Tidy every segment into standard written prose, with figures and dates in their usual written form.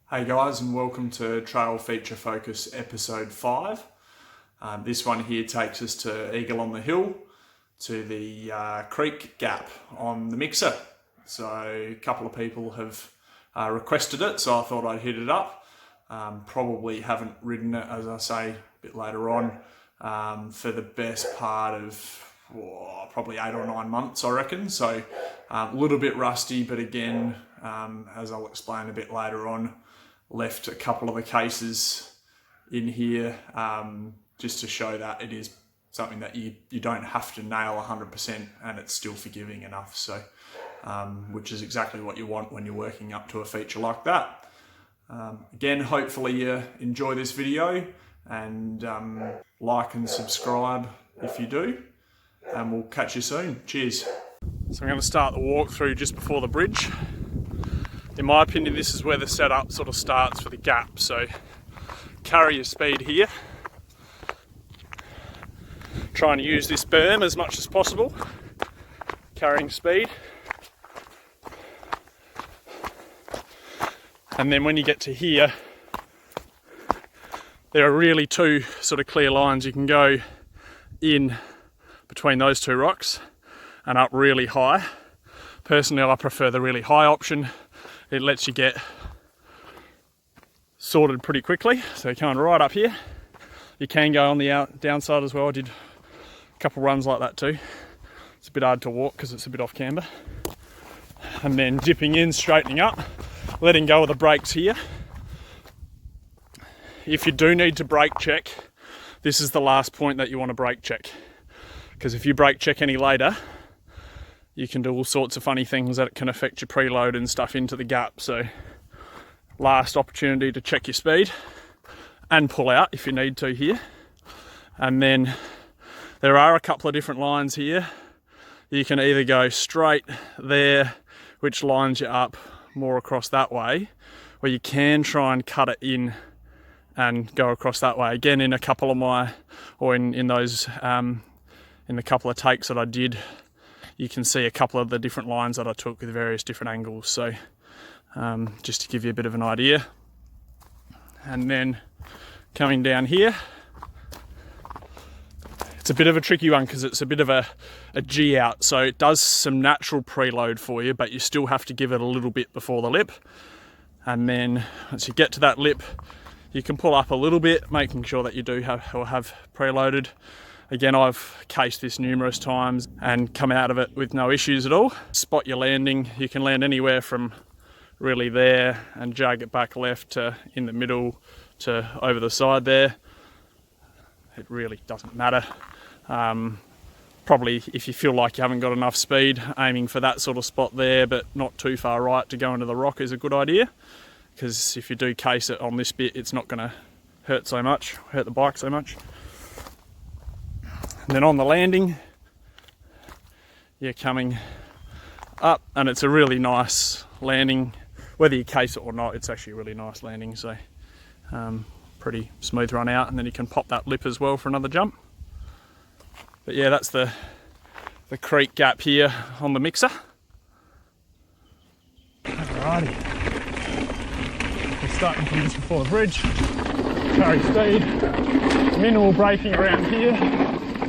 Hey guys, and welcome to Trail Feature Focus episode 5. This one here takes us to Eagle on the Hill, to the creek gap on the mixer. So a couple of people have requested it, so I thought I'd hit it up. Probably haven't ridden it, as I say, a bit later on, for the best part of probably 8 or 9 months, I reckon. So a little bit rusty, but again, as I'll explain a bit later on, left a couple of the cases in here just to show that it is something that you don't have to nail 100% and it's still forgiving enough. So which is exactly what you want when you're working up to a feature like that. Again, hopefully you enjoy this video, and like and subscribe if you do, and we'll catch you soon. Cheers. So I'm going to start the walkthrough just before the bridge. In my opinion, this is where the setup sort of starts for the gap. So carry your speed here. Trying to use this berm as much as possible. Carrying speed. And then when you get to here, there are really two sort of clear lines. You can go in between those two rocks and up really high. Personally, I prefer the really high option. It lets you get sorted pretty quickly. So coming right up here, you can go on the downside as well. I did a couple runs like that too. It's a bit hard to walk because it's a bit off camber. And then dipping in, straightening up, letting go of the brakes here. If you do need to brake check, this is the last point that you want to brake check. Because if you brake check any later, you can do all sorts of funny things that can affect your preload and stuff into the gap. So last opportunity to check your speed and pull out if you need to here. And then there are a couple of different lines here. You can either go straight there, which lines you up more across that way, or you can try and cut it in and go across that way. Again, in a couple of my, or in those, in the couple of takes that I did, you can see a couple of the different lines that I took with various different angles. So just to give you a bit of an idea. And then coming down here, it's a bit of a tricky one because it's a bit of a G out. So it does some natural preload for you, but you still have to give it a little bit before the lip. And then once you get to that lip, you can pull up a little bit, making sure that you do have preloaded. Again, I've cased this numerous times and come out of it with no issues at all. Spot your landing. You can land anywhere from really there and jag it back left to in the middle to over the side there. It really doesn't matter. Probably if you feel like you haven't got enough speed, aiming for that sort of spot there, but not too far right to go into the rock is a good idea. Because if you do case it on this bit, it's not going to hurt the bike so much. And then on the landing, you're coming up, and it's a really nice landing. Whether you case it or not, it's actually a really nice landing. So pretty smooth run out, and then you can pop that lip as well for another jump. But yeah, that's the creek gap here on the mixer. Alrighty, we're starting from just before the bridge. Carry speed, minimal braking around here.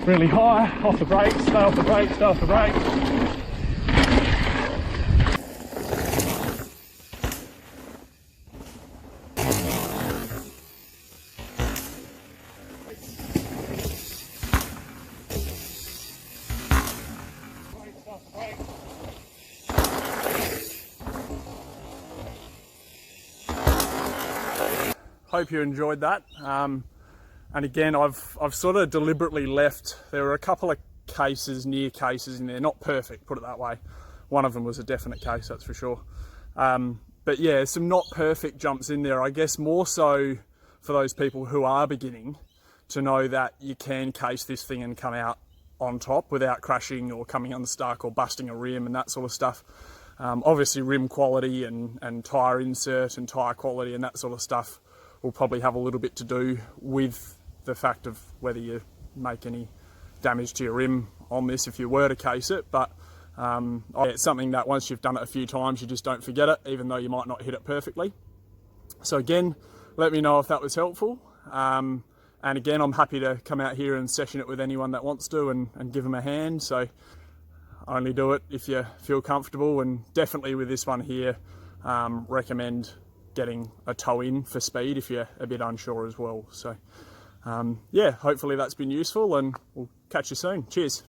Really high, off the brakes, stay off the brakes, stay off the brakes. Hope you enjoyed that. And again, I've sort of deliberately left, there were a couple of near cases in there, not perfect, put it that way. One of them was a definite case, that's for sure. But yeah, some not perfect jumps in there, I guess more so for those people who are beginning to know that you can case this thing and come out on top without crashing or coming unstuck or busting a rim and that sort of stuff. Obviously rim quality and tyre insert and tyre quality and that sort of stuff will probably have a little bit to do with the fact of whether you make any damage to your rim on this if you were to case it. But it's something that once you've done it a few times, you just don't forget it, even though you might not hit it perfectly. So again, let me know if that was helpful. And again, I'm happy to come out here and session it with anyone that wants to and give them a hand. So only do it if you feel comfortable, and definitely with this one here, recommend getting a toe in for speed if you're a bit unsure as well. So yeah, hopefully that's been useful, and we'll catch you soon. Cheers.